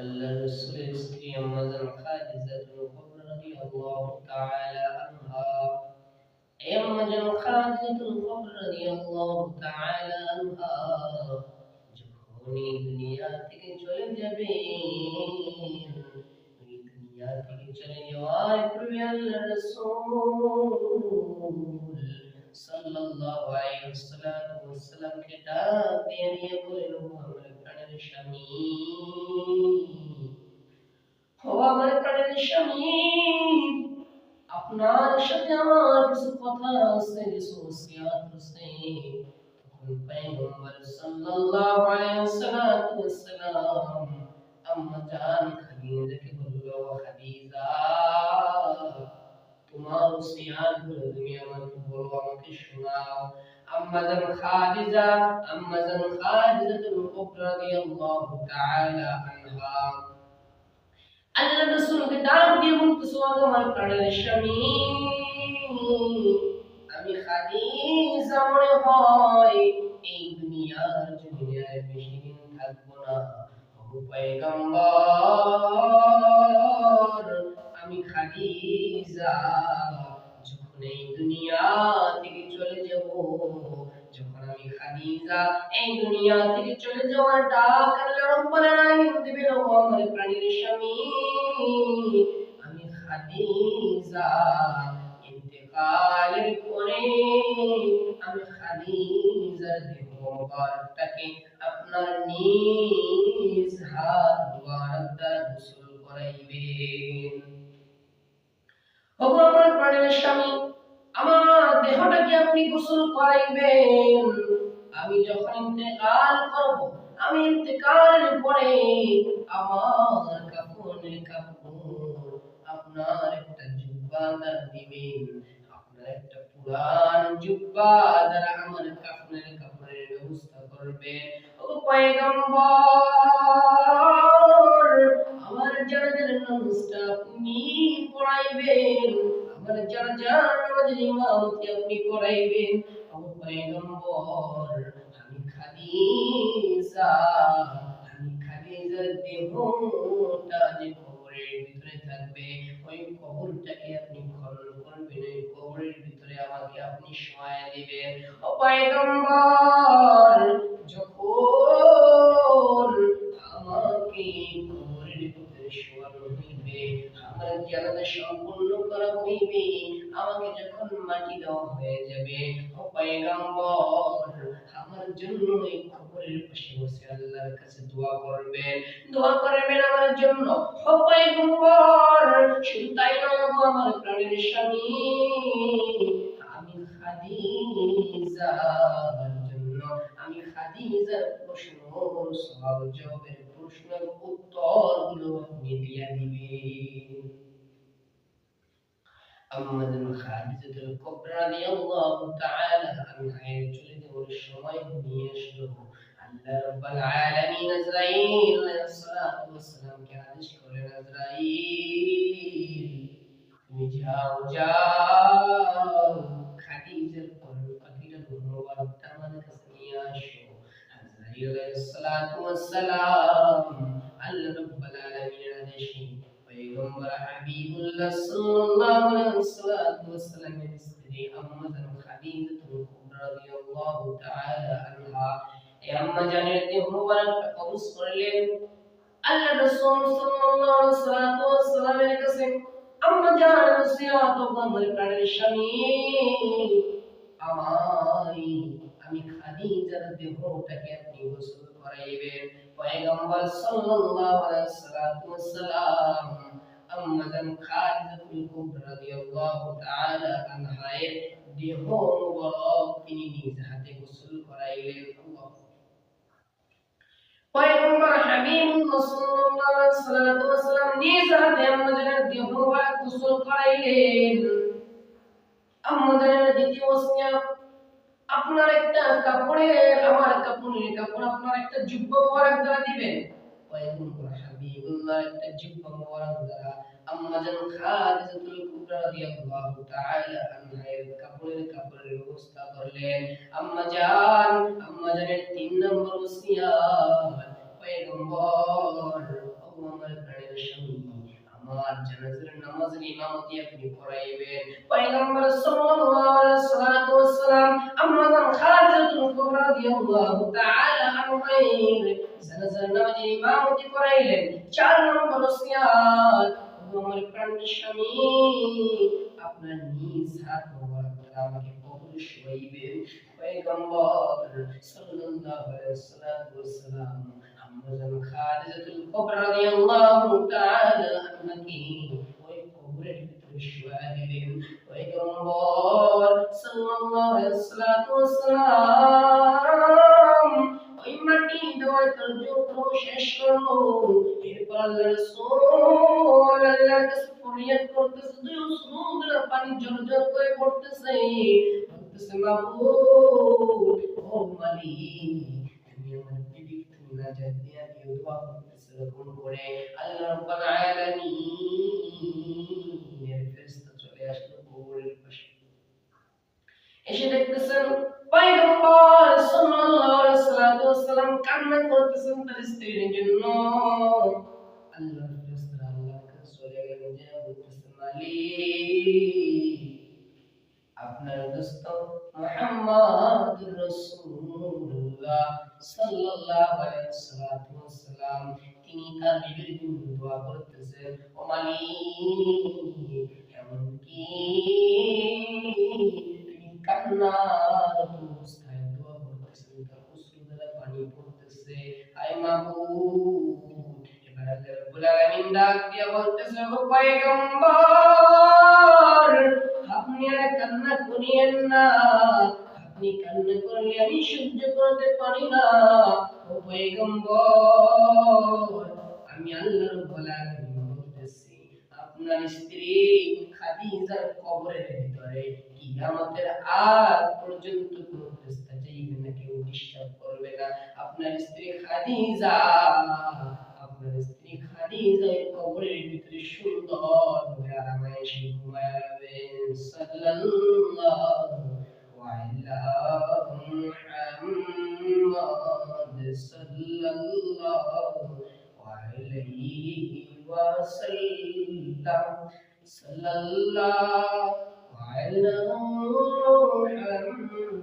আল্লাহ রাসূলের স্ত্রী আম্মাজান খাদিজাতুল কুবরা রাদিয়াল্লাহু তাআলা আনহা। এই আম্মাজান খাদিজাতুল কুবরা রাদিয়াল্লাহু তাআলা আনহা যখন এই দুনিয়া থেকে চলে যাবেন, ওই দুনিয়া থেকে চলে যাওয়ার পূর্বে আল্লাহ রাসূল সাল্লাল্লাহু আলাইহি ওয়াসাল্লামকে ডাক দিয়ে বলেন, ও আমার প্রাণের স্বামী, ও আমার প্রাণের স্বামী, আপনার সাথে আমার কিছু কথা আছে, কিছু ওসিয়াত আছে। তখন পয়গম্বর সাল্লাল্লাহু আলাইহি ওয়াসাল্লাম আম্মা জান খাদিজাকে বলল, খাদিজা, তোমার ওসিয়াত গুলো তুমি আমাকে বলো, আমাকে শোনাও। আম্মাজান খাদিজাতুল কুবরা রাদিয়াল্লাহু তাআলা আনহা আল্লাহ রাসূলকে ডাক দিয়ে বলতেছো, আমার প্রাণের স্বামী, আমি খাদিজা মনে হয় এই দুনিয়ার জমিনে আর বেশি দিন থাকবো না। ও পয়গম্বর, আমি খাদিজা যখন এই দুনিয়া থেকে চলে যাব, যখন আমি খাদিজা এই দুনিয়া থেকে চলে যাওয়ার ডাক আল্লাহ রাব্বুল আলামিন দিবেন, ও আমার প্রাণের স্বামী, আমি খাদিজা ইন্তেকালের পরে আমি খাদিজার দেহ মোবারকটাকে আপনার নিজ হাত মোবারক দ্বারা গোসল করাইবেন। ওগো আমার প্রাণের স্বামী, আমার দেহটাকে আপনি গোসল করাইবেন। আমি যখন ইন্তেকাল করব, আমি ইন্তেকালের পরে আমার কাফনের কাপড় আপনার একটা জুব্বা দ্বারা দিবেন, আপনার একটা পুরান জুব্বা দ্বারা আমার কাফনের কাপড়ের ব্যবস্থা করবেন। ও পয়গম্বর, আমার জানাজার নামাজটা আপনি পড়াইবেন, আমার জানাজার নামাজের ইমামতি আপনি করাইবেন। ও পয়গম্বর, আমি খাদিজার দেহটা যে কবরের ভিতরে থাকবে, ওই কবরটাকে আপনি খনন করবেন, ওই কবরের ভিতরে আমাকে আপনি শোয়া দিবেন। ও পয়গম্বর, যখন আমাকে কবরের ভিতরে শোয়ানো হইবে, আমার জানাজা সম্পূর্ণ করা হইবে, আমাকে যখন মাটি দেওয়া হয়ে যাবে, ও পয়গম্বর, আমার জন্য এই কবরের পাশে বসে আল্লাহর কাছে দোয়া করবেন আমার জন্য। ও পয়গম্বর, শুধু তাই নয়, গো আমার প্রাণের স্বামী, আমি খাদিজার জন্য, আমি খাদিজার প্রশ্ন সওয়াল জবাবের প্রশ্নের উত্তরগুলো আপনি দিয়ে দিবেন। আম্মাজান খাদিজাতুল কুবরা রাদিয়াল্লাহু তাআলা আনহা চলে যাওয়ার সময় নিয়ে আসলো। আল্লাহ রাব্বুল আলামিন আজরাইল আলাইহিস সালাতু ওয়াস সালামকে আদেশ করলেন, আজরাইল, তুমি যাও খাদিজার কবর পাখিটার মোবারকটা আমার কাছে নিয়ে আসো। আজরাইল আলাইহিস সালাতু ওয়াস সালাম আল্লাহ রাব্বুল আলামিনের আদেশে পয়গম্বর হাবিবুল্লাহ সাল্লাল্লাহু আলাইহি ওয়াসাল্লামের স্ত্রী আম্মাজান খাদিজাতুল কুবরা রাদিয়াল্লাহু তাআলা আনহা এই আম্মাজানের দেহ মোবারকটা কবজ করলেন। আল্লাহ রাসূল সাল্লাল্লাহু আলাইহি ওয়াসাল্লামের কাছে আম্মাজান ওসিয়ত, আমার প্রাণের স্বামী, আমি খাদিজার দেহটাকে আপনি গোসল করাইবেন। পয়গম্বর সাল্লাল্লাহু আলাইহি ওয়াসাল্লাম আম্মাজান খাদিজাতুল কুবরা রাদিয়াল্লাহু তাআলা আনহা এর দেহ মোবারক তিনি নিজ হাতে গোসল করাইলেন। পয়গম্বর হাবিবুল্লাহ সাল্লাল্লাহু আলাইহি ওয়াসাল্লাম নিজ হাতে আম্মাজানের দেহ মোবারক গোসল করাইলেন। আম্মাজানের দ্বিতীয় ওসিয়ত, আপনার একটা কাপড়ের, আমার কাপড়ের কাপড় আপনার একটা জুব্বা মোবারক দ্বারা দিবেন। পয়গম্বর হাবিবুল্লাহ একটা জুব্বা মোবারক দ্বারা আম্মাজান খাদিজাতুল কুবরা রাদিয়াল্লাহু তাআলা আনহা এর কাপড়ের ব্যবস্থা করলেন। আম্মাজানের 3 নম্বর ওসিয়ত, পয়গম্বর, ও আমার জানাজার নামাজের ইমামতি আপনি করাইবেন। পয়গম্বর সাল্লাল্লাহু আলাইহি ওয়াসাল্লাম আম্মা জান খাদিজাতুল কুবরা রাদিয়াল্লাহু তাআলা আনহার জানাজার নামাজের ইমামতি করাইলেন। 4 নম্বর ওসিয়াত, আমার প্রাণের স্বামী আপনার নিজ হাত মোবারক দ্বারা আমাকে কবরে শোয়াইবেন। পয়গম্বর সাল্লাল্লাহু আলাইহি ওয়াসাল্লাম আম্মা জান খাদিজাতুল কুবরা রাদিয়াল্লাহু তাআলা আনহাকে ওই কবরের ভিতরে শোয়া দিলেন। পয়গম্বর সাল্লাল্লাহু আলাইহি ওয়াসাল্লাম ওই মাটি দেওয়ার কার্যক্রম শেষ করলো। এরপর আল্লাহ রাসূল আল্লাহর কাছে ফরিয়াদ করতেছে, দুই সমুদ্র পানি ঝরঝর করে পড়তেছে, বলতেছে মাবুদ ও মালিক তুমি আমার বিবিকে তুমি নাজাত দিয়া দিও, দোয়া করতেছে এরকম করে। আল্লাহ রাব্বুল আলামিনের ফেরেশতা চলে আসলো কবরের পাশে, এসে দেখতেছেন পয়গম্বর সাল্লাল্লাহু আলাইহি ওয়াসাল্লাম কান্না করতেছেন তার স্ত্রীর জন্য। আল্লাহর ফেরেশতারা আল্লাহর কাছে চলে গেলেন, যে বলতেছেন মালিক আপনার দোস্ত মুহাম্মদুর রাসূলুল্লাহ সাল্লাল্লাহু আলাইহি ওয়াসাল্লাম তিনি তার বিবির জন্য দোয়া করতেছেন। ও মালিক এমন কি তিনি কান্নার অবস্থায় দোয়া করতেছেন, তার অশ্রু দ্বারা পানি পড়তেছে। আয় মাবুদ এবার আল্লাহ রাব্বুল আলামিন ডাক দিয়া বলতেছে, ও পয়গম্বর আপনি আর কান্না করিয়েন না, আপনি কান্না করলে আমি সহ্য করতে পারি না। ও পয়গম্বর আমি আল্লাহ রাব্বুল আলামিন বলতেছি আপনার স্ত্রী খাদিজার কবরের ভিতরে কিয়ামতের আগ পর্যন্ত কোনো ফেরেশতা যাইবে না, কেউ ডিস্টার্ব করবে না। আপনার স্ত্রী খাদিজা কবরের ভিতরে সুন্দরভাবে আরামায়েশে ঘুমায় রাখবেন। সাল্লাল্লাহু আলা মুহাম্মাদ সাল্লাল্লাহু আলাইহি ওয়াসাল্লাম সাল্লাল্লাহু আলা মুহাম্মাদ।